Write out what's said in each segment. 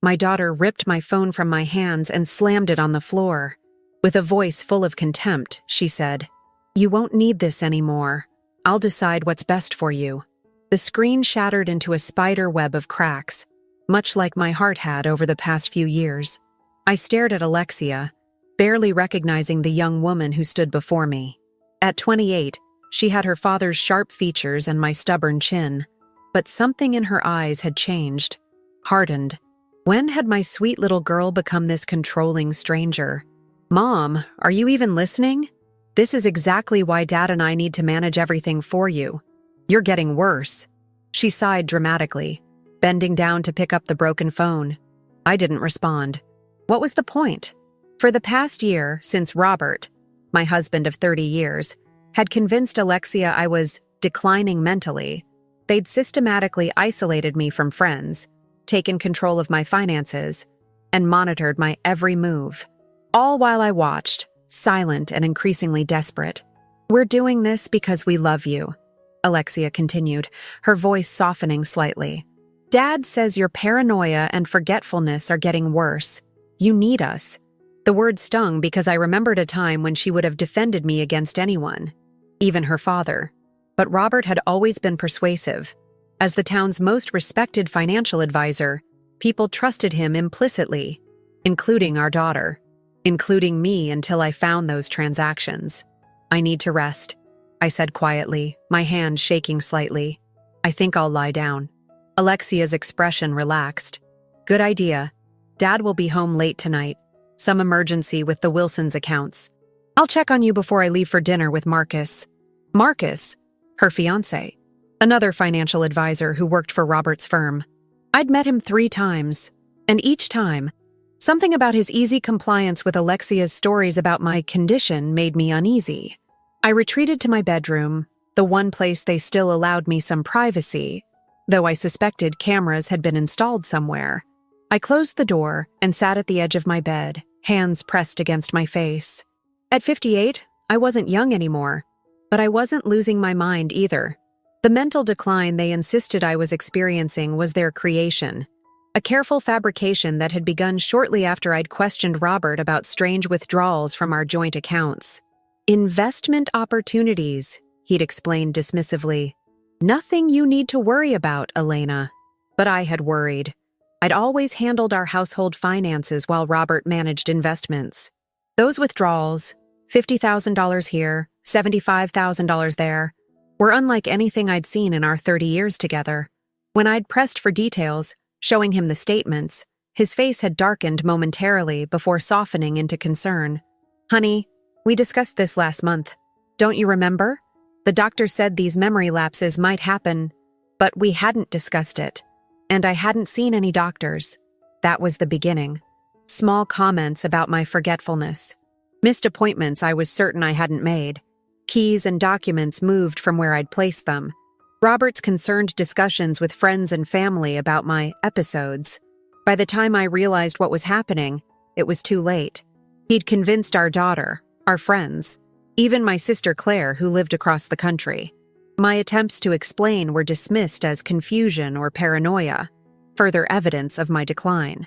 My daughter ripped my phone from my hands and slammed it on the floor. With a voice full of contempt, she said, "You won't need this anymore. I'll decide what's best for you." The screen shattered into a spider web of cracks, much like my heart had over the past few years. I stared at Alexia, barely recognizing the young woman who stood before me. At 28, she had her father's sharp features and my stubborn chin, but something in her eyes had changed, hardened. When had my sweet little girl become this controlling stranger? "Mom, are you even listening? This is exactly why Dad and I need to manage everything for you. You're getting worse." She sighed dramatically, bending down to pick up the broken phone. I didn't respond. What was the point? For the past year, since Robert, my husband of 30 years, had convinced Alexia I was declining mentally, they'd systematically isolated me from friends, taken control of my finances, and monitored my every move. All while I watched, silent and increasingly desperate. "We're doing this because we love you," Alexia continued, her voice softening slightly. "Dad says your paranoia and forgetfulness are getting worse. You need us." The word stung because I remembered a time when she would have defended me against anyone, even her father. But Robert had always been persuasive. As the town's most respected financial advisor, people trusted him implicitly, including our daughter, including me until I found those transactions. "I need to rest," I said quietly, my hand shaking slightly. "I think I'll lie down." Alexia's expression relaxed. "Good idea. Dad will be home late tonight. Some emergency with the Wilsons' accounts. I'll check on you before I leave for dinner with Marcus." Marcus, her fiancé, another financial advisor who worked for Robert's firm. I'd met him 3 times, and each time, something about his easy compliance with Alexia's stories about my condition made me uneasy. I retreated to my bedroom, the one place they still allowed me some privacy, though I suspected cameras had been installed somewhere. I closed the door and sat at the edge of my bed, hands pressed against my face. At 58, I wasn't young anymore, but I wasn't losing my mind either. The mental decline they insisted I was experiencing was their creation, a careful fabrication that had begun shortly after I'd questioned Robert about strange withdrawals from our joint accounts. "Investment opportunities," he'd explained dismissively. "Nothing you need to worry about, Elena." But I had worried. I'd always handled our household finances while Robert managed investments. Those withdrawals, $50,000 here, $75,000 there, were unlike anything I'd seen in our 30 years together. When I'd pressed for details, showing him the statements, his face had darkened momentarily before softening into concern. "Honey, we discussed this last month. Don't you remember? The doctor said these memory lapses might happen, but we hadn't discussed it. And I hadn't seen any doctors. That was the beginning. Small comments about my forgetfulness. Missed appointments I was certain I hadn't made. Keys and documents moved from where I'd placed them. Robert's concerned discussions with friends and family about my episodes. By the time I realized what was happening, it was too late. He'd convinced our daughter, our friends, even my sister Claire, who lived across the country. My attempts to explain were dismissed as confusion or paranoia, further evidence of my decline.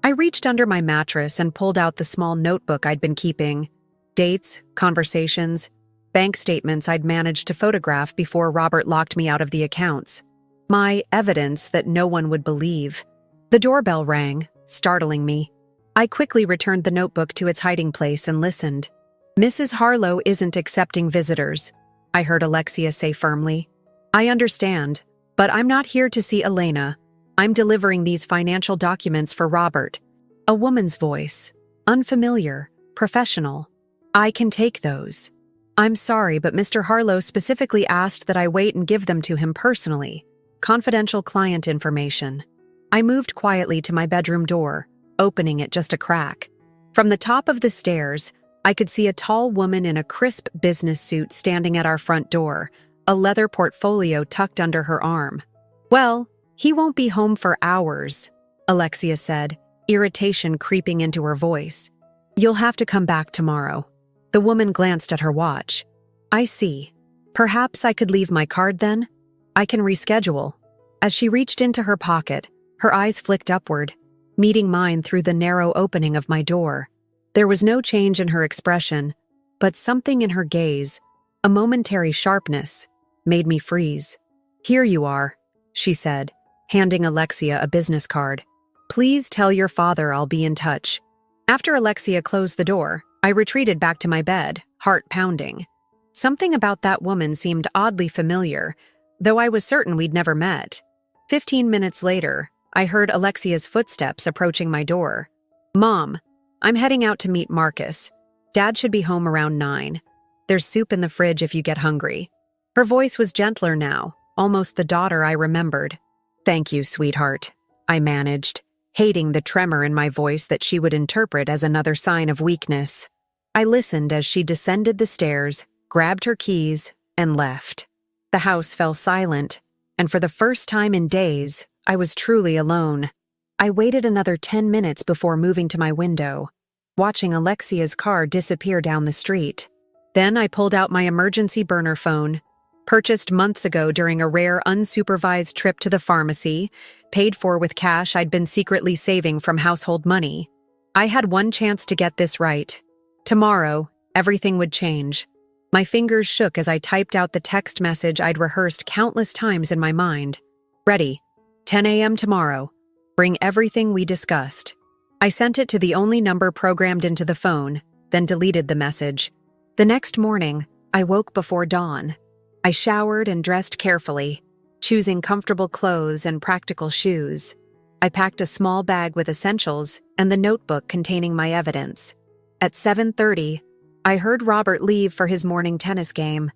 I reached under my mattress and pulled out the small notebook I'd been keeping. Dates, conversations, bank statements I'd managed to photograph before Robert locked me out of the accounts. My evidence that no one would believe. The doorbell rang, startling me. I quickly returned the notebook to its hiding place and listened. "Mrs. Harlow isn't accepting visitors," I heard Alexia say firmly. "I understand, but I'm not here to see Elena. I'm delivering these financial documents for Robert." A woman's voice, unfamiliar, professional. "I can take those." "I'm sorry, but Mr. Harlow specifically asked that I wait and give them to him personally. Confidential client information." I moved quietly to my bedroom door, opening it just a crack. From the top of the stairs, I could see a tall woman in a crisp business suit standing at our front door, a leather portfolio tucked under her arm. "Well, he won't be home for hours," Alexia said, irritation creeping into her voice. "You'll have to come back tomorrow." The woman glanced at her watch. "I see. Perhaps I could leave my card then? I can reschedule." As she reached into her pocket, her eyes flicked upward. meeting mine through the narrow opening of my door. There was no change in her expression, but something in her gaze, a momentary sharpness, made me freeze. "Here you are," she said, handing Alexia a business card. "Please tell your father I'll be in touch." After Alexia closed the door, I retreated back to my bed, heart pounding. Something about that woman seemed oddly familiar, though I was certain we'd never met. 15 minutes later, I heard Alexia's footsteps approaching my door. "Mom, I'm heading out to meet Marcus. Dad should be home around 9. There's soup in the fridge if you get hungry." Her voice was gentler now, almost the daughter I remembered. "Thank you, sweetheart," I managed, hating the tremor in my voice that she would interpret as another sign of weakness. I listened as she descended the stairs, grabbed her keys, and left. The house fell silent, and for the first time in days, I was truly alone. I waited another 10 minutes before moving to my window, watching Alexia's car disappear down the street. Then I pulled out my emergency burner phone, purchased months ago during a rare unsupervised trip to the pharmacy, paid for with cash I'd been secretly saving from household money. I had one chance to get this right. Tomorrow, everything would change. My fingers shook as I typed out the text message I'd rehearsed countless times in my mind. "Ready. 10 a.m. tomorrow. Bring everything we discussed." I sent it to the only number programmed into the phone, then deleted the message. The next morning, I woke before dawn. I showered and dressed carefully, choosing comfortable clothes and practical shoes. I packed a small bag with essentials and the notebook containing my evidence. At 7:30, I heard Robert leave for his morning tennis game,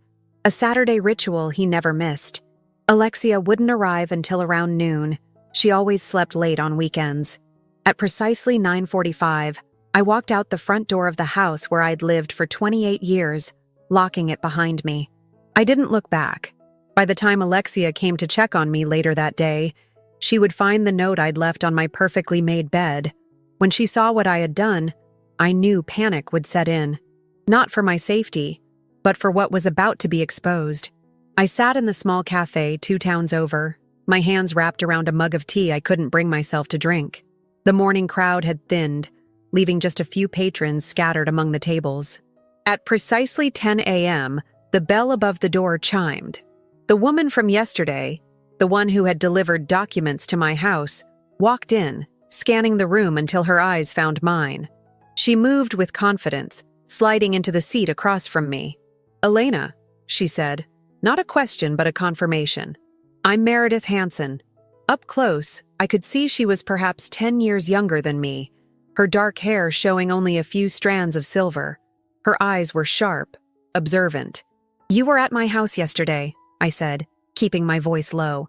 a Saturday ritual he never missed. Alexia wouldn't arrive until around noon. She always slept late on weekends. At precisely 9:45, I walked out the front door of the house where I'd lived for 28 years, locking it behind me. I didn't look back. By the time Alexia came to check on me later that day, she would find the note I'd left on my perfectly made bed. When she saw what I had done, I knew panic would set in. Not for my safety, but for what was about to be exposed. I sat in the small cafe 2 towns over, my hands wrapped around a mug of tea I couldn't bring myself to drink. The morning crowd had thinned, leaving just a few patrons scattered among the tables. At precisely 10 a.m., the bell above the door chimed. The woman from yesterday, the one who had delivered documents to my house, walked in, scanning the room until her eyes found mine. She moved with confidence, sliding into the seat across from me. "Elena," she said, not a question but a confirmation. "I'm Meredith Hanson." Up close, I could see she was perhaps 10 years younger than me, her dark hair showing only a few strands of silver. Her eyes were sharp, observant. "You were at my house yesterday," I said, keeping my voice low.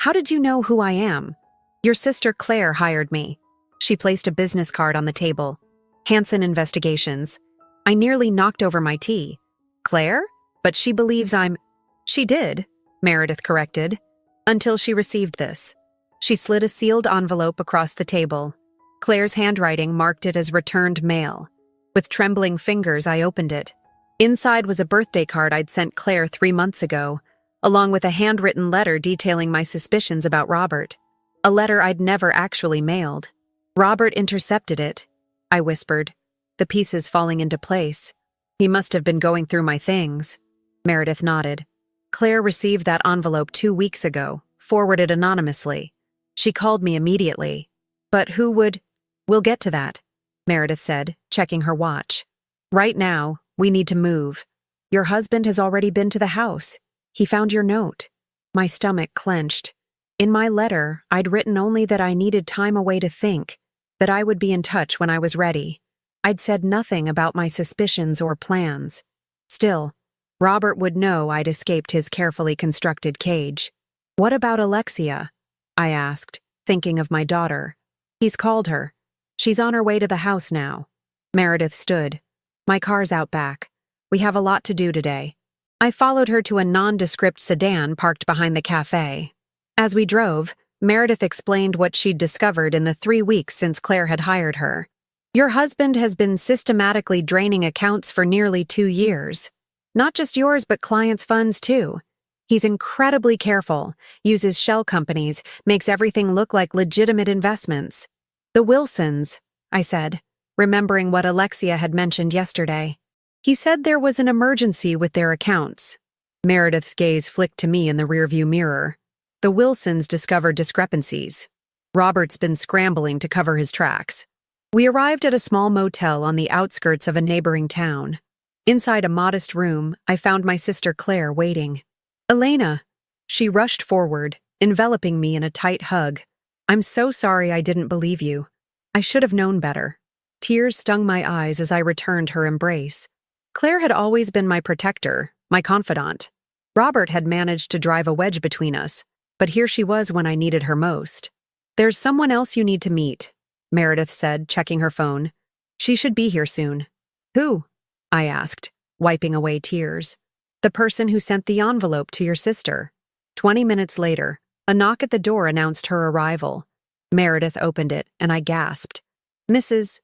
"How did you know who I am?" "Your sister Claire hired me." She placed a business card on the table. "Hanson Investigations." I nearly knocked over my tea. "Claire? But she believes I'm—" "She did," Meredith corrected, "until she received this." She slid a sealed envelope across the table. Claire's handwriting marked it as returned mail. With trembling fingers, I opened it. Inside was a birthday card I'd sent Claire 3 months ago, along with a handwritten letter detailing my suspicions about Robert. A letter I'd never actually mailed. "Robert intercepted it," I whispered, the pieces falling into place. "He must have been going through my things." Meredith nodded. "Claire received that envelope 2 weeks ago, forwarded anonymously. She called me immediately. But who would—" "We'll get to that," Meredith said, checking her watch. "Right now, we need to move. Your husband has already been to the house. He found your note." My stomach clenched. In my letter, I'd written only that I needed time away to think, that I would be in touch when I was ready. I'd said nothing about my suspicions or plans. Still, Robert would know I'd escaped his carefully constructed cage. "What about Alexia?" I asked, thinking of my daughter. "He's called her. She's on her way to the house now." Meredith stood. "My car's out back. We have a lot to do today." I followed her to a nondescript sedan parked behind the cafe. As we drove, Meredith explained what she'd discovered in the 3 weeks since Claire had hired her. "Your husband has been systematically draining accounts for nearly 2 years. Not just yours but clients' funds too. He's incredibly careful, uses shell companies, makes everything look like legitimate investments. The Wilsons, I said, remembering what Alexia had mentioned yesterday. He said there was an emergency with their accounts. Meredith's gaze flicked to me in the rearview mirror. The Wilsons discovered discrepancies. Robert's been scrambling to cover his tracks. We arrived at a small motel on the outskirts of a neighboring town. Inside a modest room, I found my sister Claire waiting. "Elena!" She rushed forward, enveloping me in a tight hug. "I'm so sorry I didn't believe you. I should have known better." Tears stung my eyes as I returned her embrace. Claire had always been my protector, my confidant. Robert had managed to drive a wedge between us, but here she was when I needed her most. "There's someone else you need to meet," Meredith said, checking her phone. "She should be here soon." "Who?" I asked, wiping away tears. "The person who sent the envelope to your sister." 20 minutes later, a knock at the door announced her arrival. Meredith opened it, and I gasped. "Mrs.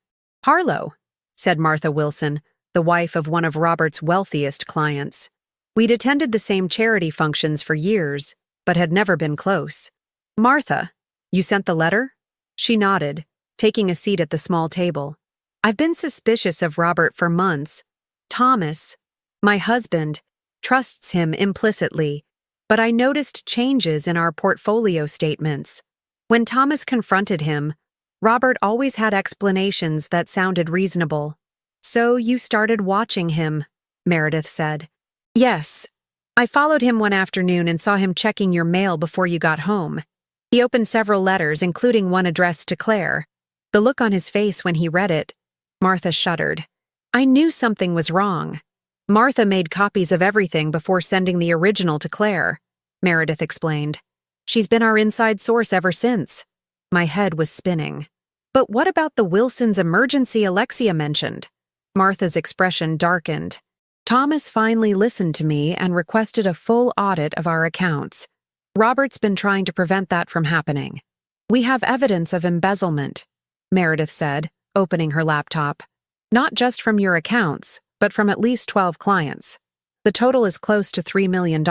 Harlow," said Martha Wilson, the wife of one of Robert's wealthiest clients. We'd attended the same charity functions for years, but had never been close. "Martha, you sent the letter?" She nodded, taking a seat at the small table. "I've been suspicious of Robert for months. Thomas, my husband, trusts him implicitly, but I noticed changes in our portfolio statements. When Thomas confronted him, Robert always had explanations that sounded reasonable. So you started watching him," Meredith said. "Yes. I followed him one afternoon and saw him checking your mail before you got home. He opened several letters, including one addressed to Claire. The look on his face when he read it," Martha shuddered. "I knew something was wrong. Martha made copies of everything before sending the original to Claire," Meredith explained. "She's been our inside source ever since." My head was spinning. "But what about the Wilsons' emergency Alexia mentioned?" Martha's expression darkened. "Thomas finally listened to me and requested a full audit of our accounts. Robert's been trying to prevent that from happening. We have evidence of embezzlement," Meredith said, opening her laptop. "Not just from your accounts, but from at least 12 clients. The total is close to $3 million.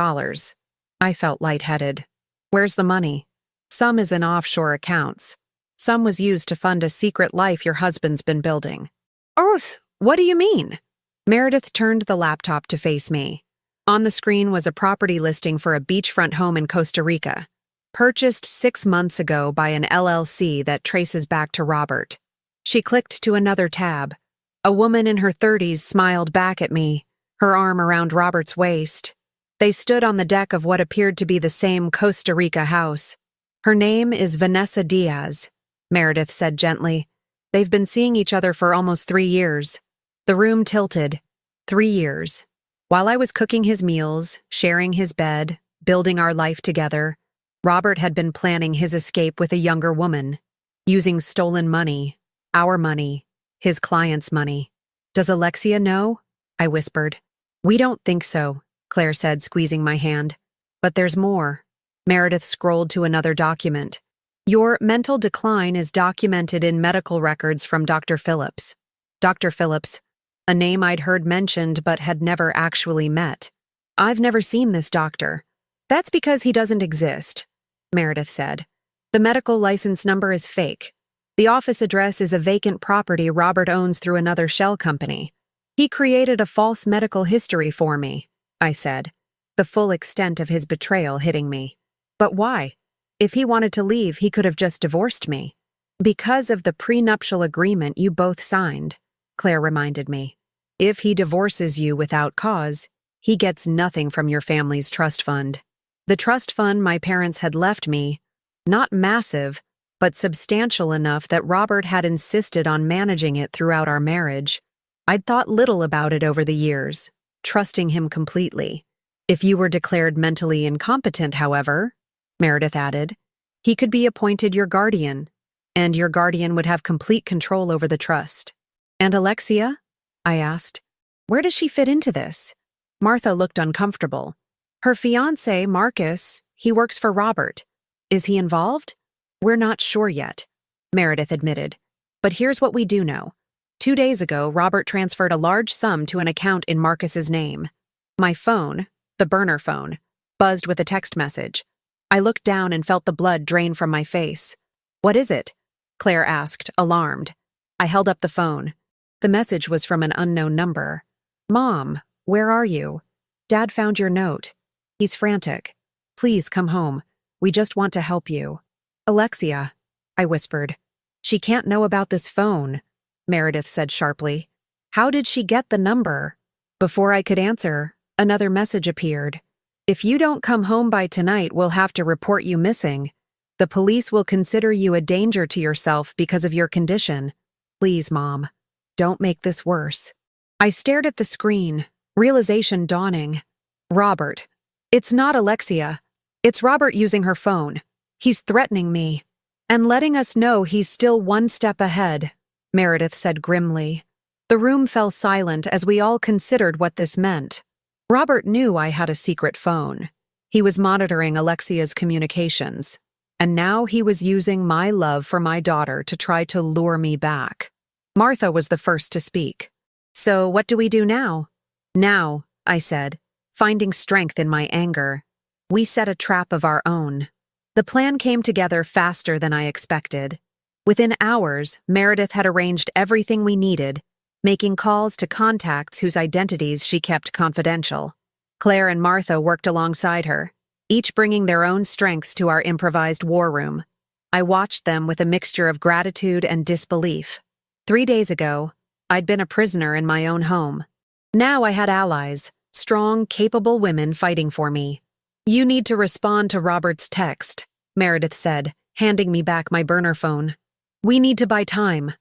I felt lightheaded. "Where's the money?" "Some is in offshore accounts. Some was used to fund a secret life your husband's been building." "Oh, what do you mean?" Meredith turned the laptop to face me. On the screen was a property listing for a beachfront home in Costa Rica, purchased 6 months ago by an LLC that traces back to Robert. She clicked to another tab. A woman in her 30s smiled back at me, her arm around Robert's waist. They stood on the deck of what appeared to be the same Costa Rica house. "Her name is Vanessa Diaz," Meredith said gently. "They've been seeing each other for almost 3 years. The room tilted. 3 years. While I was cooking his meals, sharing his bed, building our life together, Robert had been planning his escape with a younger woman, using stolen money, our money, his client's money. "Does Alexia know?" I whispered. "We don't think so," Claire said, squeezing my hand. "But there's more." Meredith scrolled to another document. "Your mental decline is documented in medical records from Dr. Phillips." Dr. Phillips, a name I'd heard mentioned but had never actually met. "I've never seen this doctor." "That's because he doesn't exist," Meredith said. "The medical license number is fake. The office address is a vacant property Robert owns through another shell company. He created a false medical history for me," I said, the full extent of his betrayal hitting me. "But why? If he wanted to leave, he could have just divorced me." "Because of the prenuptial agreement you both signed," Claire reminded me. "If he divorces you without cause, he gets nothing from your family's trust fund. The trust fund my parents had left me, not massive, but substantial enough that Robert had insisted on managing it throughout our marriage. I'd thought little about it over the years, trusting him completely. If you were declared mentally incompetent, however," Meredith added, "he could be appointed your guardian, and your guardian would have complete control over the trust." "And Alexia?" I asked. "Where does she fit into this?" Martha looked uncomfortable. "Her fiancé, Marcus, he works for Robert. Is he involved?" "We're not sure yet," Meredith admitted. "But here's what we do know. 2 days ago, Robert transferred a large sum to an account in Marcus's name. My phone, the burner phone, buzzed with a text message. I looked down and felt the blood drain from my face. "What is it?" Claire asked, alarmed. I held up the phone. The message was from an unknown number. Mom, where are you? Dad found your note. He's frantic. Please come home. We just want to help you. Alexia, I whispered. She can't know about this phone, Meredith said sharply. How did she get the number? Before I could answer, another message appeared. If you don't come home by tonight, we'll have to report you missing. The police will consider you a danger to yourself because of your condition. Please, Mom, don't make this worse. I stared at the screen, realization dawning. Robert. It's not Alexia. It's Robert using her phone. He's threatening me. And letting us know he's still one step ahead, Meredith said grimly. The room fell silent as we all considered what this meant. Robert knew I had a secret phone. He was monitoring Alexia's communications. And now he was using my love for my daughter to try to lure me back. Martha was the first to speak. So what do we do now? Now, I said, finding strength in my anger. We set a trap of our own. The plan came together faster than I expected. Within hours, Meredith had arranged everything we needed, making calls to contacts whose identities she kept confidential. Claire and Martha worked alongside her, each bringing their own strengths to our improvised war room. I watched them with a mixture of gratitude and disbelief. 3 days ago, I'd been a prisoner in my own home. Now I had allies, strong, capable women fighting for me. You need to respond to Robert's text, Meredith said, handing me back my burner phone. We need to buy time.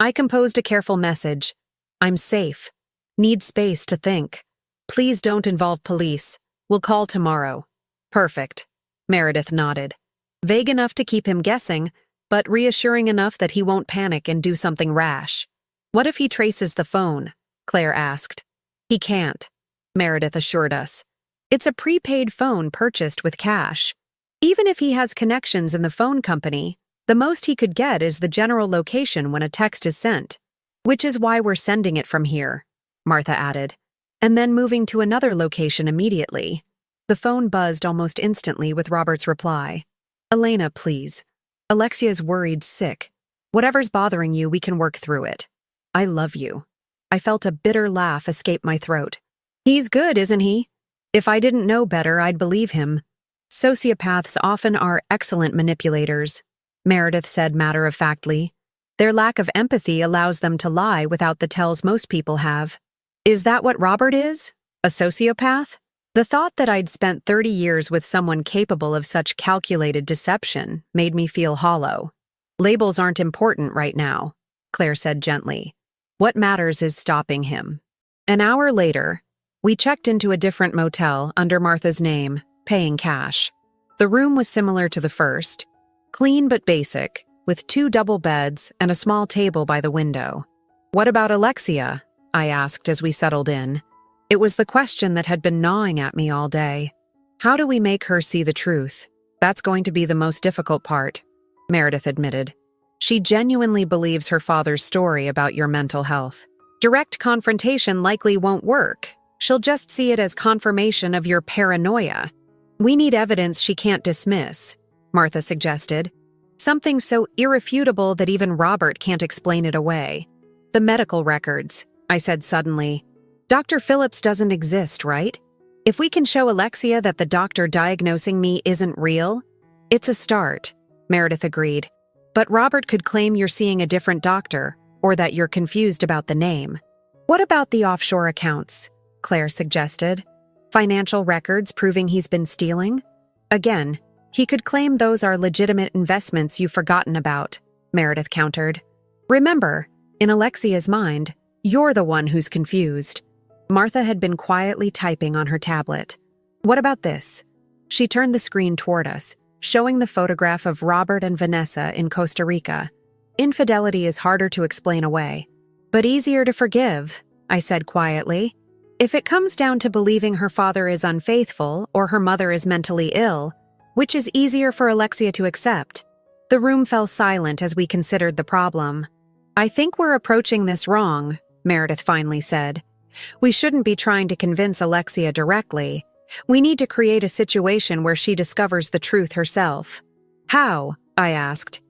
I composed a careful message. I'm safe. Need space to think. Please don't involve police. We'll call tomorrow. Perfect. Meredith nodded. Vague enough to keep him guessing, but reassuring enough that he won't panic and do something rash. What if he traces the phone? Claire asked. He can't, Meredith assured us. It's a prepaid phone purchased with cash. Even if he has connections in the phone company, the most he could get is the general location when a text is sent. Which is why we're sending it from here, Martha added, and then moving to another location immediately. The phone buzzed almost instantly with Robert's reply. Elena, please. Alexia's worried sick. Whatever's bothering you, we can work through it. I love you. I felt a bitter laugh escape my throat. He's good, isn't he? If I didn't know better, I'd believe him. Sociopaths often are excellent manipulators, Meredith said matter-of-factly. Their lack of empathy allows them to lie without the tells most people have. Is that what Robert is? A sociopath? The thought that I'd spent 30 years with someone capable of such calculated deception made me feel hollow. Labels aren't important right now, Claire said gently. What matters is stopping him. An hour later, we checked into a different motel under Martha's name, paying cash. The room was similar to the first, clean but basic, with 2 double beds and a small table by the window. What about Alexia? I asked as we settled in. It was the question that had been gnawing at me all day. How do we make her see the truth? That's going to be the most difficult part, Meredith admitted. She genuinely believes her father's story about your mental health. Direct confrontation likely won't work. She'll just see it as confirmation of your paranoia. We need evidence she can't dismiss, Martha suggested. Something so irrefutable that even Robert can't explain it away. The medical records, I said suddenly. Dr. Phillips doesn't exist, right? If we can show Alexia that the doctor diagnosing me isn't real, it's a start, Meredith agreed. But Robert could claim you're seeing a different doctor, or that you're confused about the name. What about the offshore accounts? Claire suggested. Financial records proving he's been stealing? Again, he could claim those are legitimate investments you've forgotten about, Meredith countered. Remember, in Alexia's mind, you're the one who's confused. Martha had been quietly typing on her tablet. What about this? She turned the screen toward us, showing the photograph of Robert and Vanessa in Costa Rica. Infidelity is harder to explain away, but easier to forgive, I said quietly. If it comes down to believing her father is unfaithful or her mother is mentally ill, which is easier for Alexia to accept? The room fell silent as we considered the problem. I think we're approaching this wrong, Meredith finally said. We shouldn't be trying to convince Alexia directly. We need to create a situation where she discovers the truth herself. How? I asked.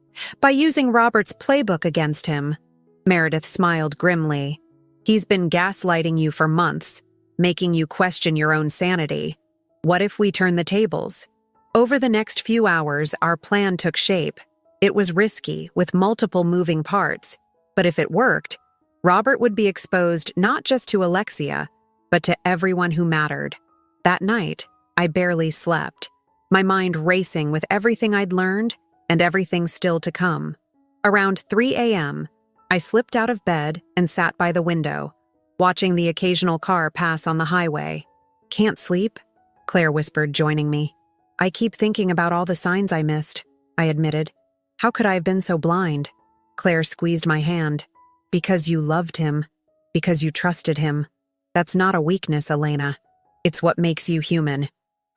By using Robert's playbook against him. Meredith smiled grimly. He's been gaslighting you for months, making you question your own sanity. What if we turn the tables? Over the next few hours, our plan took shape. It was risky, with multiple moving parts. But if it worked, Robert would be exposed not just to Alexia, but to everyone who mattered. That night, I barely slept, my mind racing with everything I'd learned and everything still to come. Around 3 a.m., I slipped out of bed and sat by the window, watching the occasional car pass on the highway. "Can't sleep?" Claire whispered, joining me. "I keep thinking about all the signs I missed," I admitted. "How could I have been so blind?" Claire squeezed my hand. "Because you loved him. Because you trusted him. That's not a weakness, Elena. It's what makes you human.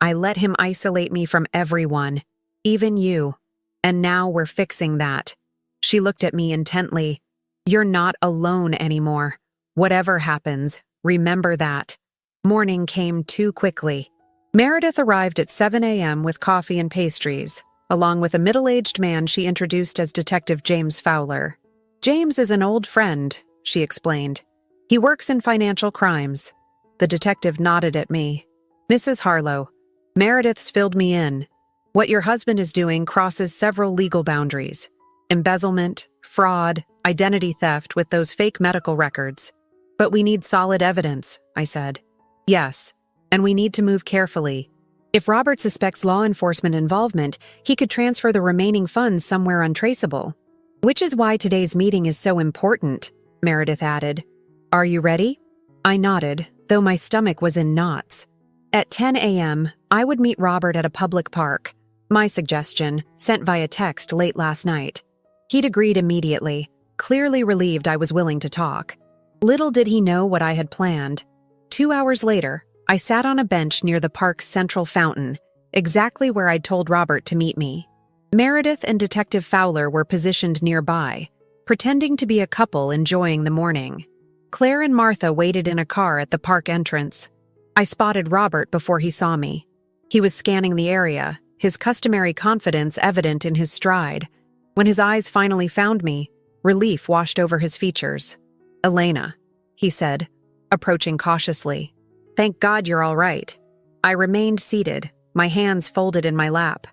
I let him isolate me from everyone, even you. And now we're fixing that." She looked at me intently. "You're not alone anymore. Whatever happens, remember that." Morning came too quickly. Meredith arrived at 7 a.m. with coffee and pastries, along with a middle-aged man she introduced as Detective James Fowler. "James is an old friend," she explained. "He works in financial crimes." The detective nodded at me. "Mrs. Harlow, Meredith's filled me in. What your husband is doing crosses several legal boundaries. Embezzlement, fraud, identity theft with those fake medical records. But we need solid evidence," I said. "Yes, and we need to move carefully. If Robert suspects law enforcement involvement, he could transfer the remaining funds somewhere untraceable. Which is why today's meeting is so important," Meredith added. "Are you ready?" I nodded, though my stomach was in knots. At 10 a.m., I would meet Robert at a public park. My suggestion, sent via text late last night. He'd agreed immediately, clearly relieved I was willing to talk. Little did he know what I had planned. 2 hours later, I sat on a bench near the park's central fountain, exactly where I'd told Robert to meet me. Meredith and Detective Fowler were positioned nearby, pretending to be a couple enjoying the morning. Claire and Martha waited in a car at the park entrance. I spotted Robert before he saw me. He was scanning the area, his customary confidence evident in his stride. When his eyes finally found me, relief washed over his features. "Elena," he said, approaching cautiously. "Thank God you're all right." I remained seated, my hands folded in my lap.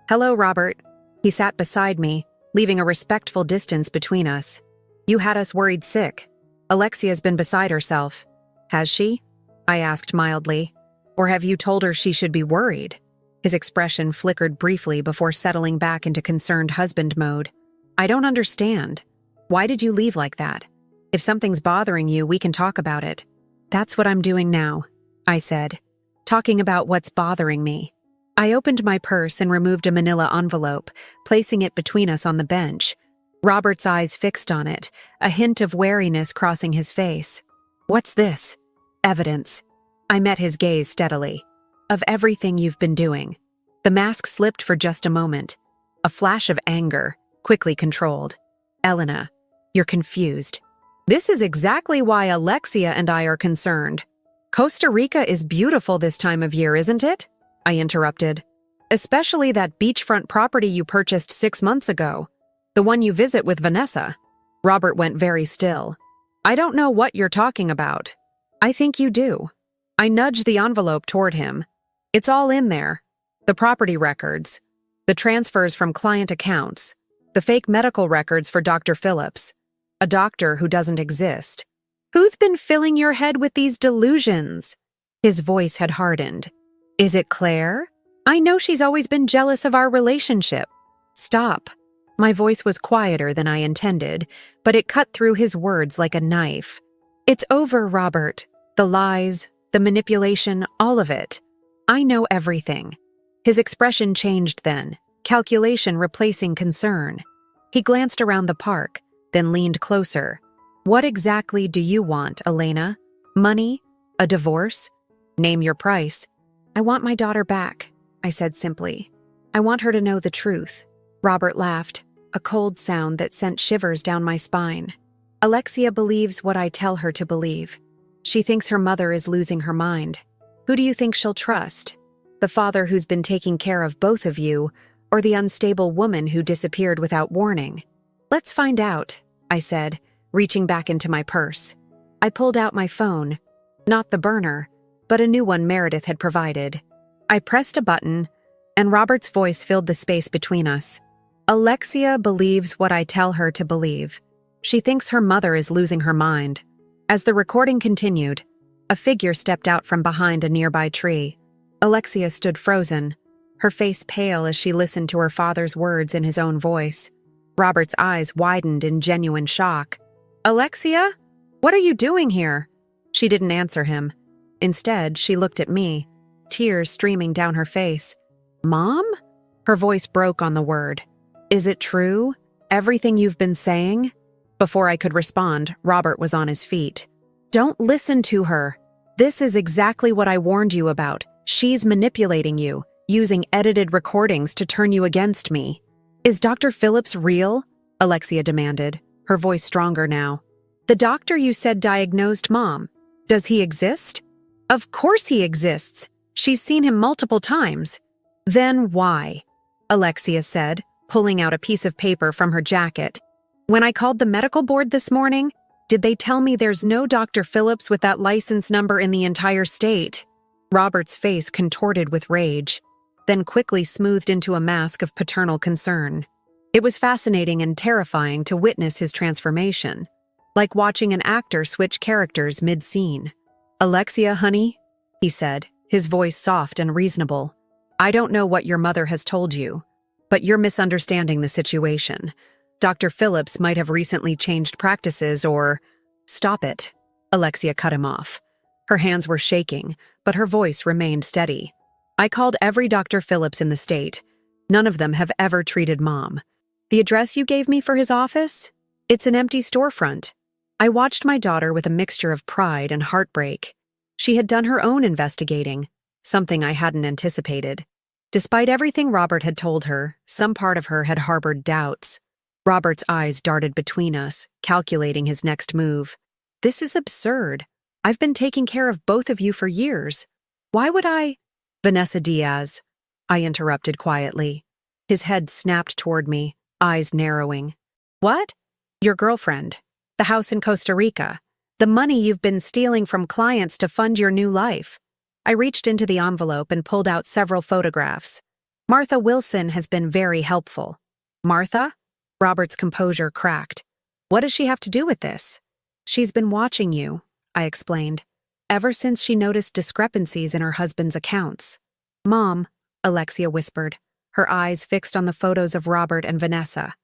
"Hello, Robert." He sat beside me, leaving a respectful distance between us. "You had us worried sick. Alexia's been beside herself." "Has she?" I asked mildly. "Or have you told her she should be worried?" His expression flickered briefly before settling back into concerned husband mode. "I don't understand. Why did you leave like that? If something's bothering you, we can talk about it." "That's what I'm doing now," I said. "Talking about what's bothering me." I opened my purse and removed a manila envelope, placing it between us on the bench. Robert's eyes fixed on it, a hint of wariness crossing his face. "What's this?" "Evidence." I met his gaze steadily. "Of everything you've been doing." The mask slipped for just a moment. A flash of anger, quickly controlled. "Elena, you're confused. This is exactly why Alexia and I are concerned. Costa Rica is beautiful this time of year, isn't it?" I interrupted. "Especially that beachfront property you purchased 6 months ago. The one you visit with Vanessa." Robert went very still. "I don't know what you're talking about." "I think you do." I nudged the envelope toward him. "It's all in there. The property records, the transfers from client accounts, the fake medical records for Dr. Phillips, a doctor who doesn't exist. Who's been filling your head with these delusions?" His voice had hardened. "Is it Claire? I know she's always been jealous of our relationship." "Stop." My voice was quieter than I intended, but it cut through his words like a knife. "It's over, Robert. The lies, the manipulation, all of it. I know everything." His expression changed then, calculation replacing concern. He glanced around the park, then leaned closer. "What exactly do you want, Elena? Money? A divorce? Name your price." "I want my daughter back," I said simply. "I want her to know the truth." Robert laughed, a cold sound that sent shivers down my spine. "Alexia believes what I tell her to believe. She thinks her mother is losing her mind. Who do you think she'll trust? The father who's been taking care of both of you, or the unstable woman who disappeared without warning? Let's find out, I said, reaching back into my purse. I pulled out my phone, not the burner, but a new one Meredith had provided. I pressed a button, and Robert's voice filled the space between us. Alexia believes what I tell her to believe. She thinks her mother is losing her mind. As the recording continued, a figure stepped out from behind a nearby tree. Alexia stood frozen, her face pale as she listened to her father's words in his own voice. Robert's eyes widened in genuine shock. Alexia? What are you doing here? She didn't answer him. Instead, she looked at me, tears streaming down her face. Mom? Her voice broke on the word. Is it true? Everything you've been saying? Before I could respond, Robert was on his feet. Don't listen to her. This is exactly what I warned you about. She's manipulating you, using edited recordings to turn you against me. Is Dr. Phillips real? Alexia demanded, her voice stronger now. The doctor you said diagnosed Mom. Does he exist? Of course he exists. She's seen him multiple times. Then why? Alexia said, pulling out a piece of paper from her jacket. When I called the medical board this morning, did they tell me there's no Dr. Phillips with that license number in the entire state? Robert's face contorted with rage, then quickly smoothed into a mask of paternal concern. It was fascinating and terrifying to witness his transformation, like watching an actor switch characters mid-scene. Alexia, honey, he said, his voice soft and reasonable. I don't know what your mother has told you, but you're misunderstanding the situation. Dr. Phillips might have recently changed practices or— Stop it, Alexia cut him off. Her hands were shaking, but her voice remained steady. I called every Dr. Phillips in the state. None of them have ever treated Mom. The address you gave me for his office? It's an empty storefront. I watched my daughter with a mixture of pride and heartbreak. She had done her own investigating, something I hadn't anticipated. Despite everything Robert had told her, some part of her had harbored doubts. Robert's eyes darted between us, calculating his next move. This is absurd. I've been taking care of both of you for years. Why would I— Vanessa Diaz, I interrupted quietly. His head snapped toward me, eyes narrowing. What? Your girlfriend. The house in Costa Rica. The money you've been stealing from clients to fund your new life. I reached into the envelope and pulled out several photographs. Martha Wilson has been very helpful. Martha? Robert's composure cracked. What does she have to do with this? She's been watching you, I explained, ever since she noticed discrepancies in her husband's accounts. Mom, Alexia whispered, her eyes fixed on the photos of Robert and Vanessa.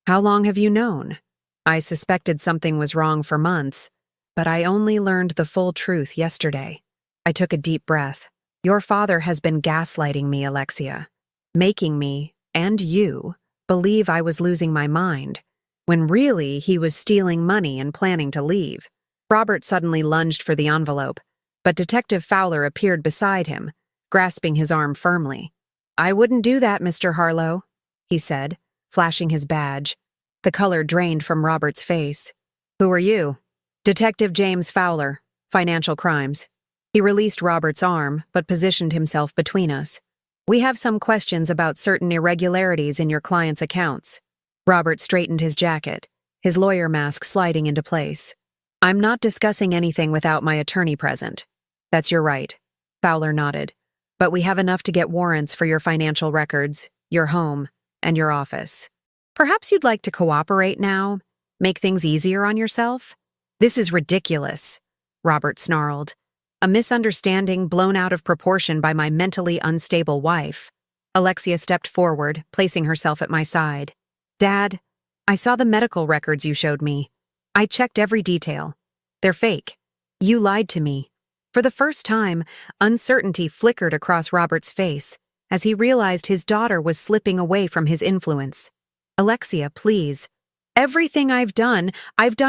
How long have you known? I suspected something was wrong for months, but I only learned the full truth yesterday. I took a deep breath. Your father has been gaslighting me, Alexia, making me, and you, believe I was losing my mind, when really he was stealing money and planning to leave. Robert suddenly lunged for the envelope, but Detective Fowler appeared beside him, grasping his arm firmly. I wouldn't do that, Mr. Harlow, he said, flashing his badge. The color drained from Robert's face. Who are you? Detective James Fowler, Financial Crimes. He released Robert's arm, but positioned himself between us. We have some questions about certain irregularities in your client's accounts. Robert straightened his jacket, his lawyer mask sliding into place. I'm not discussing anything without my attorney present. That's your right. Fowler nodded. But we have enough to get warrants for your financial records, your home, and your office. Perhaps you'd like to cooperate now? Make things easier on yourself? This is ridiculous, Robert snarled. A misunderstanding blown out of proportion by my mentally unstable wife. Alexia stepped forward, placing herself at my side. Dad, I saw the medical records you showed me. I checked every detail. They're fake. You lied to me. For the first time, uncertainty flickered across Robert's face as he realized his daughter was slipping away from his influence. Alexia, please. Everything I've done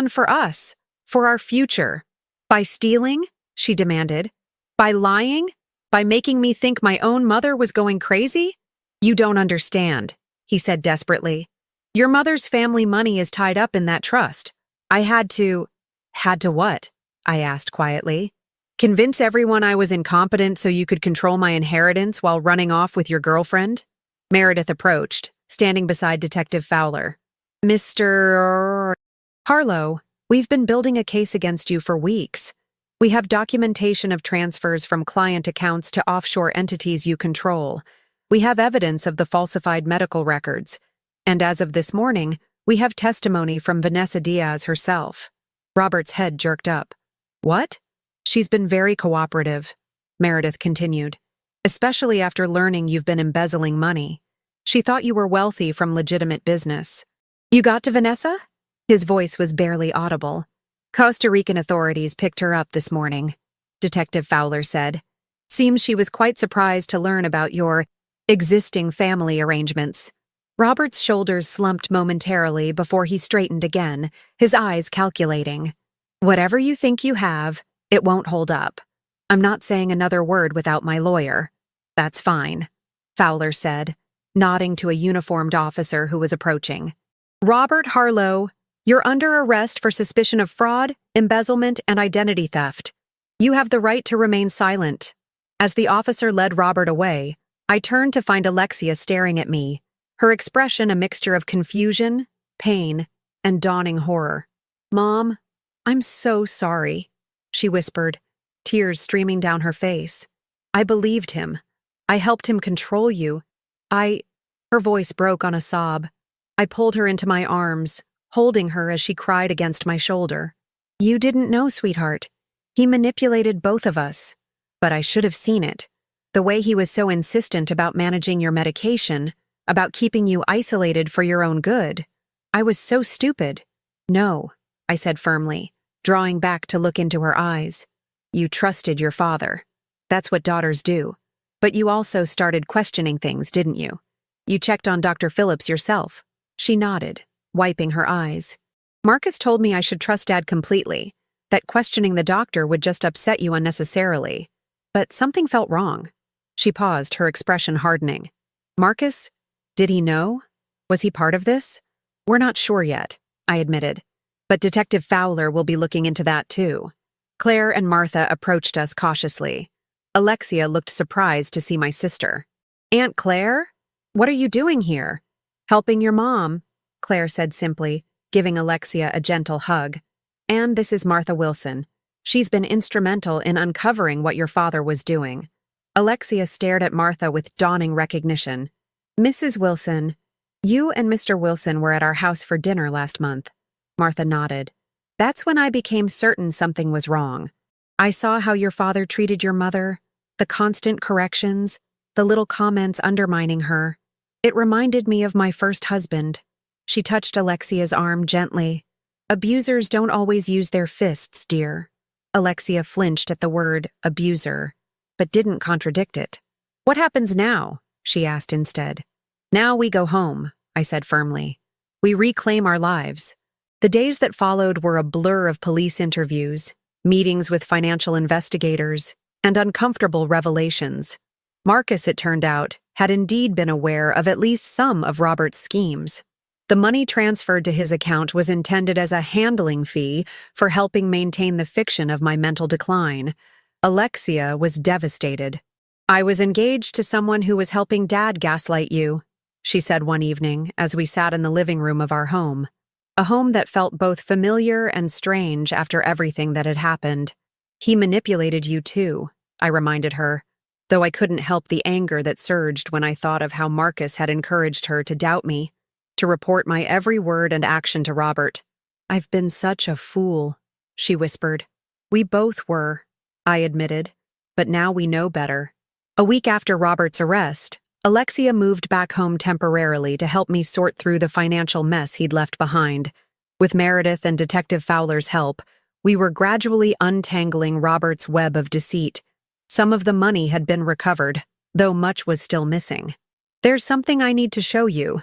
for us, for our future. By stealing? She demanded. By lying? By making me think my own mother was going crazy? You don't understand, he said desperately. Your mother's family money is tied up in that trust. I had to— Had to what? I asked quietly. Convince everyone I was incompetent so you could control my inheritance while running off with your girlfriend? Meredith approached, standing beside Detective Fowler. Mr. Harlow, we've been building a case against you for weeks. We have documentation of transfers from client accounts to offshore entities you control. We have evidence of the falsified medical records. And as of this morning, we have testimony from Vanessa Diaz herself. Robert's head jerked up. What? She's been very cooperative, Meredith continued, especially after learning you've been embezzling money. She thought you were wealthy from legitimate business. You got to Vanessa? His voice was barely audible. Costa Rican authorities picked her up this morning, Detective Fowler said. Seems she was quite surprised to learn about your existing family arrangements. Robert's shoulders slumped momentarily before he straightened again, his eyes calculating. Whatever you think you have, it won't hold up. I'm not saying another word without my lawyer. That's fine, Fowler said, nodding to a uniformed officer who was approaching. Robert Harlow, you're under arrest for suspicion of fraud, embezzlement, and identity theft. You have the right to remain silent. As the officer led Robert away, I turned to find Alexia staring at me, her expression a mixture of confusion, pain, and dawning horror. Mom, I'm so sorry, she whispered, tears streaming down her face. I believed him. I helped him control you. Her voice broke on a sob. I pulled her into my arms, holding her as she cried against my shoulder. You didn't know, sweetheart. He manipulated both of us. But I should have seen it. The way he was so insistent about managing your medication, about keeping you isolated for your own good. I was so stupid. No, I said firmly, drawing back to look into her eyes. You trusted your father. That's what daughters do. But you also started questioning things, didn't you? You checked on Dr. Phillips yourself. She nodded, wiping her eyes. Marcus told me I should trust Dad completely, that questioning the doctor would just upset you unnecessarily. But something felt wrong. She paused, her expression hardening. Marcus? Did he know? Was he part of this? We're not sure yet, I admitted. But Detective Fowler will be looking into that too. Claire and Martha approached us cautiously. Alexia looked surprised to see my sister. Aunt Claire? What are you doing here? Helping your mom, Claire said simply, giving Alexia a gentle hug. And this is Martha Wilson. She's been instrumental in uncovering what your father was doing. Alexia stared at Martha with dawning recognition. Mrs. Wilson, you and Mr. Wilson were at our house for dinner last month. Martha nodded. That's when I became certain something was wrong. I saw how your father treated your mother, the constant corrections, the little comments undermining her. It reminded me of my first husband. She touched Alexia's arm gently. Abusers don't always use their fists, dear. Alexia flinched at the word abuser, but didn't contradict it. What happens now? She asked instead. Now we go home, I said firmly. We reclaim our lives. The days that followed were a blur of police interviews, meetings with financial investigators, and uncomfortable revelations. Marcus, it turned out, had indeed been aware of at least some of Robert's schemes. The money transferred to his account was intended as a handling fee for helping maintain the fiction of my mental decline. Alexia was devastated. I was engaged to someone who was helping Dad gaslight you, she said one evening as we sat in the living room of our home. A home that felt both familiar and strange after everything that had happened. He manipulated you too, I reminded her, though I couldn't help the anger that surged when I thought of how Marcus had encouraged her to doubt me, to report my every word and action to Robert. I've been such a fool, she whispered. We both were, I admitted, but now we know better. A week after Robert's arrest, Alexia moved back home temporarily to help me sort through the financial mess he'd left behind. With Meredith and Detective Fowler's help, we were gradually untangling Robert's web of deceit. Some of the money had been recovered, though much was still missing. There's something I need to show you,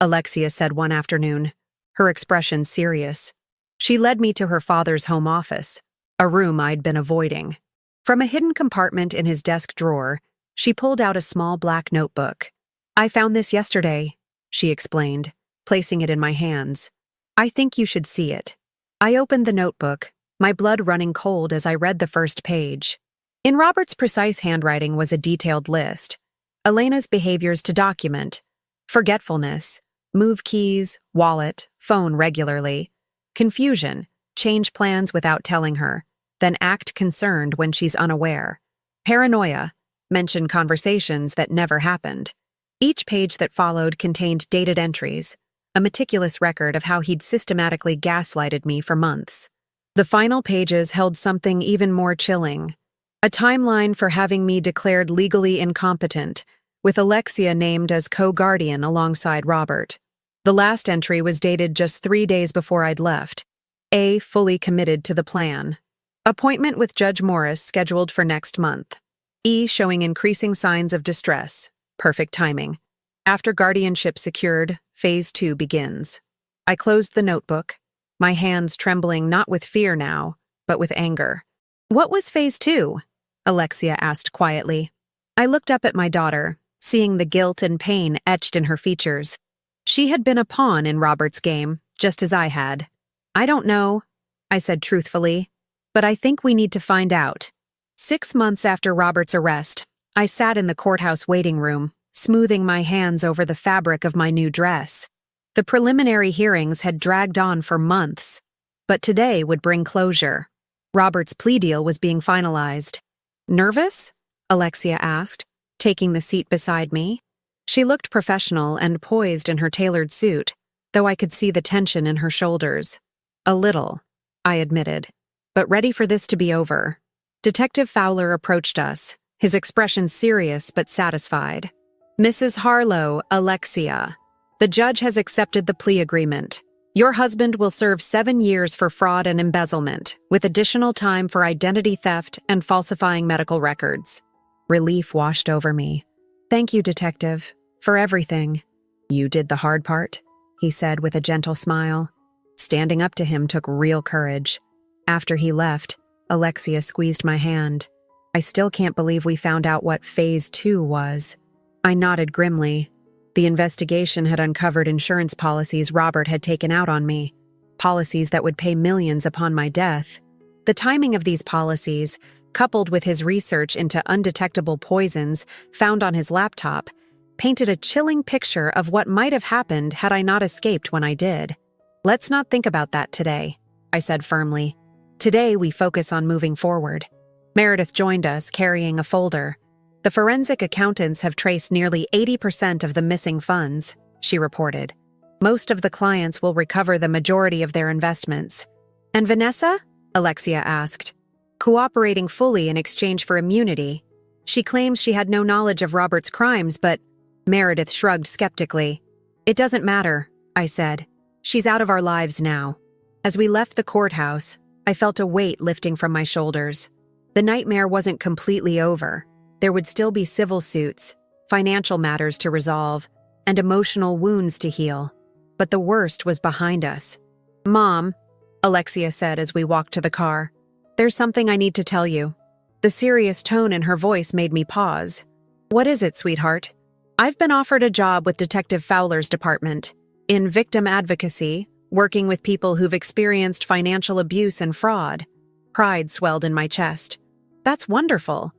Alexia said one afternoon, her expression serious. She led me to her father's home office, a room I'd been avoiding. From a hidden compartment in his desk drawer, she pulled out a small black notebook. I found this yesterday, she explained, placing it in my hands. I think you should see it. I opened the notebook, my blood running cold as I read the first page. In Robert's precise handwriting was a detailed list. Elena's behaviors to document: forgetfulness, move keys, wallet, phone regularly; confusion, change plans without telling her, then act concerned when she's unaware; paranoia, mention conversations that never happened. Each page that followed contained dated entries, a meticulous record of how he'd systematically gaslighted me for months. The final pages held something even more chilling: a timeline for having me declared legally incompetent, with Alexia named as co-guardian alongside Robert. The last entry was dated just 3 days before I'd left. A, fully committed to the plan. Appointment with Judge Morris scheduled for next month. E, showing increasing signs of distress. Perfect timing. After guardianship secured, Phase 2 begins. I closed the notebook, my hands trembling not with fear now, but with anger. "What was Phase 2? Alexia asked quietly. I looked up at my daughter, seeing the guilt and pain etched in her features. She had been a pawn in Robert's game, just as I had. "I don't know," I said truthfully, "but I think we need to find out." 6 months after Robert's arrest, I sat in the courthouse waiting room, smoothing my hands over the fabric of my new dress. The preliminary hearings had dragged on for months, but today would bring closure. Robert's plea deal was being finalized. "Nervous?" Alexia asked, taking the seat beside me. She looked professional and poised in her tailored suit, though I could see the tension in her shoulders. "A little," I admitted, "but ready for this to be over." Detective Fowler approached us, his expression serious but satisfied. "Mrs. Harlow, Alexia, the judge has accepted the plea agreement. Your husband will serve 7 years for fraud and embezzlement, with additional time for identity theft and falsifying medical records." Relief washed over me. "Thank you, Detective, for everything." "You did the hard part," he said with a gentle smile. Standing up to him took real courage. After he left, Alexia squeezed my hand. "I still can't believe we found out what Phase 2 was." I nodded grimly. The investigation had uncovered insurance policies Robert had taken out on me, policies that would pay millions upon my death. The timing of these policies, coupled with his research into undetectable poisons found on his laptop, painted a chilling picture of what might have happened had I not escaped when I did. "Let's not think about that today," I said firmly. "Today we focus on moving forward." Meredith joined us, carrying a folder. "The forensic accountants have traced nearly 80% of the missing funds," she reported. "Most of the clients will recover the majority of their investments." "And Vanessa?" Alexia asked. "Cooperating fully in exchange for immunity. She claims she had no knowledge of Robert's crimes, but—" Meredith shrugged skeptically. "It doesn't matter," I said. "She's out of our lives now." As we left the courthouse, I felt a weight lifting from my shoulders. The nightmare wasn't completely over. There would still be civil suits, financial matters to resolve, and emotional wounds to heal. But the worst was behind us. "Mom," Alexia said as we walked to the car, "there's something I need to tell you." The serious tone in her voice made me pause. "What is it, sweetheart?" "I've been offered a job with Detective Fowler's department, in victim advocacy, working with people who've experienced financial abuse and fraud." Pride swelled in my chest. "That's wonderful.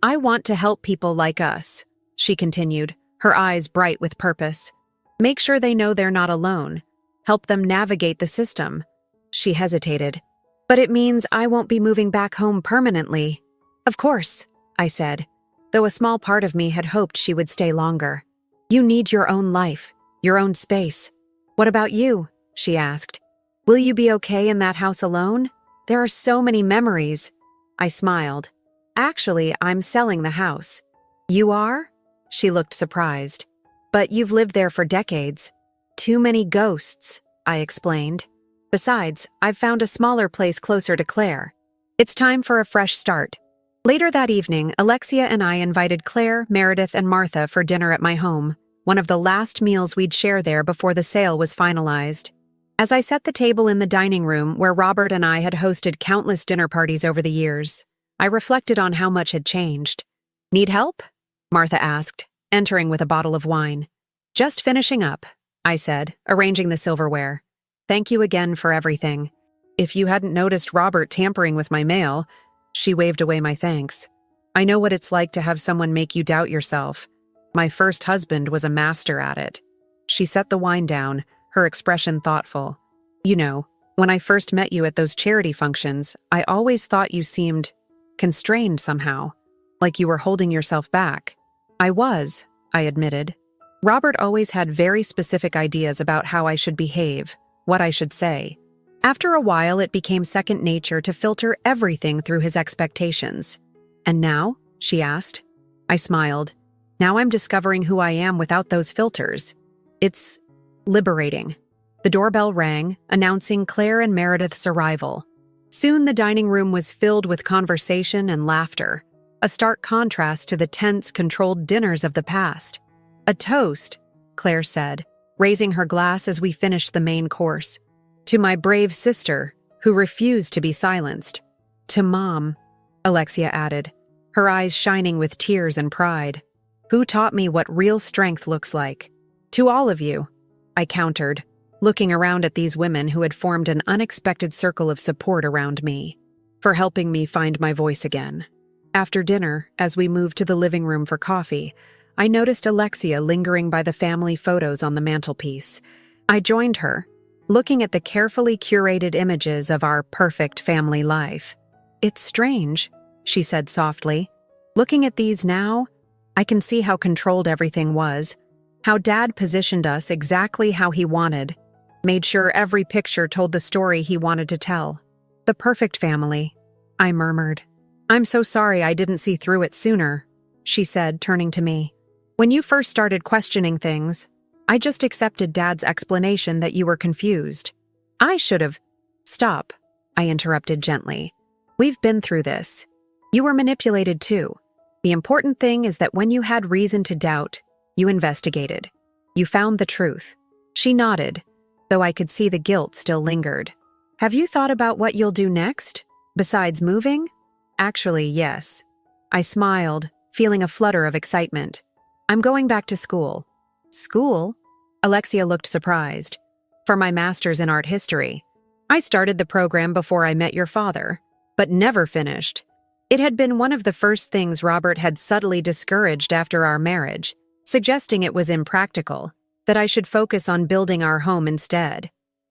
I want to help people like us," she continued, her eyes bright with purpose. "Make sure they know they're not alone. Help them navigate the system." She hesitated. "But it means I won't be moving back home permanently." "Of course," I said, though a small part of me had hoped she would stay longer. "You need your own life, your own space." "What about you?" she asked. "Will you be okay in that house alone? There are so many memories." I smiled. "Actually, I'm selling the house." "You are?" She looked surprised. "But you've lived there for decades." "Too many ghosts," I explained. "Besides, I've found a smaller place closer to Claire. It's time for a fresh start." Later that evening, Alexia and I invited Claire, Meredith, and Martha for dinner at my home, one of the last meals we'd share there before the sale was finalized. As I set the table in the dining room where Robert and I had hosted countless dinner parties over the years, I reflected on how much had changed. "Need help?" Martha asked, entering with a bottle of wine. "Just finishing up," I said, arranging the silverware. "Thank you again for everything. If you hadn't noticed Robert tampering with my mail," she waved away my thanks. "I know what it's like to have someone make you doubt yourself. My first husband was a master at it. She set the wine down, her expression thoughtful. You know, when I first met you at those charity functions, I always thought you seemed constrained somehow, like you were holding yourself back. I was, I admitted. Robert always had very specific ideas about how I should behave, what I should say. After a while, it became second nature to filter everything through his expectations. And now? She asked. I smiled. Now I'm discovering who I am without those filters. It's liberating. The doorbell rang, announcing Claire and Meredith's arrival. Soon the dining room was filled with conversation and laughter, a stark contrast to the tense, controlled dinners of the past. A toast, Claire said, raising her glass as we finished the main course. To my brave sister, who refused to be silenced. To Mom, Alexia added, her eyes shining with tears and pride. Who taught me what real strength looks like? To all of you, I countered, looking around at these women who had formed an unexpected circle of support around me, for helping me find my voice again. After dinner, as we moved to the living room for coffee, I noticed Alexia lingering by the family photos on the mantelpiece. I joined her, looking at the carefully curated images of our perfect family life. It's strange, she said softly. Looking at these now, I can see how controlled everything was, how Dad positioned us exactly how he wanted, made sure every picture told the story he wanted to tell. The perfect family, I murmured. I'm so sorry I didn't see through it sooner, she said, turning to me. When you first started questioning things, I just accepted Dad's explanation that you were confused. I should have. Stop, I interrupted gently. We've been through this. You were manipulated too. The important thing is that when you had reason to doubt, you investigated. You found the truth. She nodded, though I could see the guilt still lingered. Have you thought about what you'll do next, besides moving? Actually, yes. I smiled, feeling a flutter of excitement. I'm going back to school. School? Alexia looked surprised. For my master's in art history. I started the program before I met your father, but never finished. It had been one of the first things Robert had subtly discouraged after our marriage, suggesting it was impractical, that I should focus on building our home instead.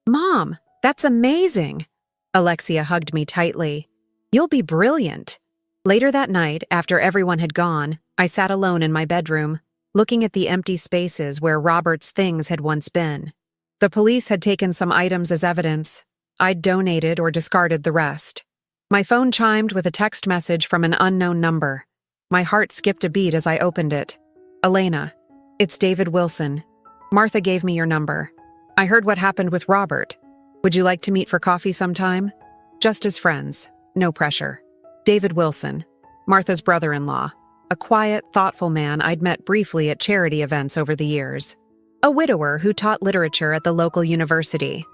Mom, that's amazing! Alexia hugged me tightly. You'll be brilliant. Later that night, after everyone had gone, I sat alone in my bedroom, looking at the empty spaces where Robert's things had once been. The police had taken some items as evidence. I'd donated or discarded the rest. My phone chimed with a text message from an unknown number. My heart skipped a beat as I opened it. Elena, it's David Wilson. Martha gave me your number. I heard what happened with Robert. Would you like to meet for coffee sometime? Just as friends. No pressure. David Wilson, Martha's brother-in-law. A quiet, thoughtful man I'd met briefly at charity events over the years. A widower who taught literature at the local university.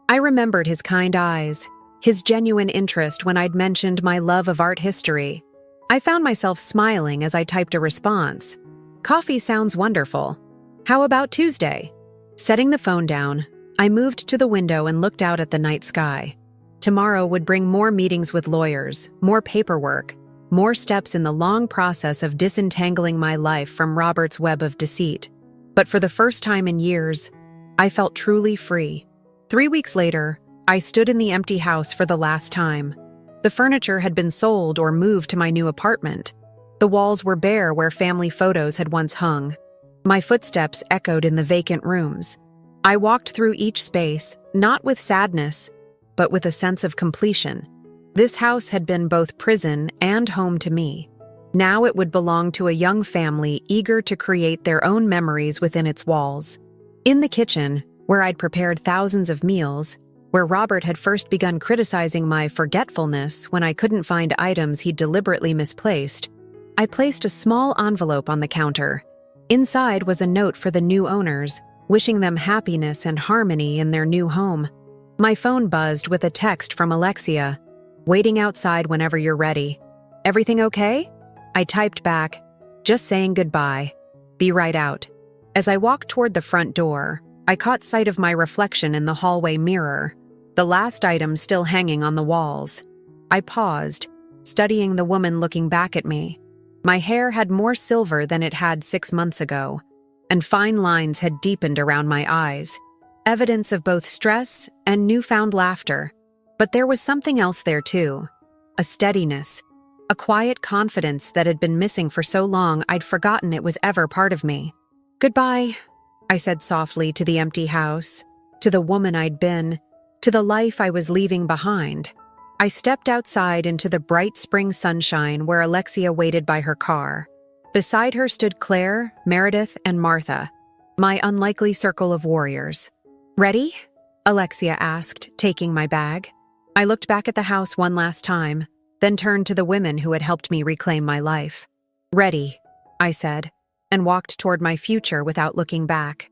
I remembered his kind eyes, his genuine interest when I'd mentioned my love of art history. I found myself smiling as I typed a response. Coffee sounds wonderful. How about Tuesday? Setting the phone down, I moved to the window and looked out at the night sky. Tomorrow would bring more meetings with lawyers, more paperwork, more steps in the long process of disentangling my life from Robert's web of deceit. But for the first time in years, I felt truly free. 3 weeks later, I stood in the empty house for the last time. The furniture had been sold or moved to my new apartment. The walls were bare where family photos had once hung. My footsteps echoed in the vacant rooms. I walked through each space, not with sadness, but with a sense of completion. This house had been both prison and home to me. Now it would belong to a young family eager to create their own memories within its walls. In the kitchen, where I'd prepared thousands of meals, where Robert had first begun criticizing my forgetfulness when I couldn't find items he'd deliberately misplaced, I placed a small envelope on the counter. Inside was a note for the new owners, wishing them happiness and harmony in their new home. My phone buzzed with a text from Alexia. Waiting outside whenever you're ready. Everything okay? I typed back, just saying goodbye. Be right out. As I walked toward the front door, I caught sight of my reflection in the hallway mirror, the last item still hanging on the walls. I paused, studying the woman looking back at me. My hair had more silver than it had 6 months ago, and fine lines had deepened around my eyes, evidence of both stress and newfound laughter. But there was something else there too, a steadiness, a quiet confidence that had been missing for so long I'd forgotten it was ever part of me. "Goodbye," I said softly to the empty house, to the woman I'd been, to the life I was leaving behind. I stepped outside into the bright spring sunshine where Alexia waited by her car. Beside her stood Claire, Meredith, and Martha, my unlikely circle of warriors. "Ready?" Alexia asked, taking my bag. I looked back at the house one last time, then turned to the women who had helped me reclaim my life. "Ready," I said, and walked toward my future without looking back.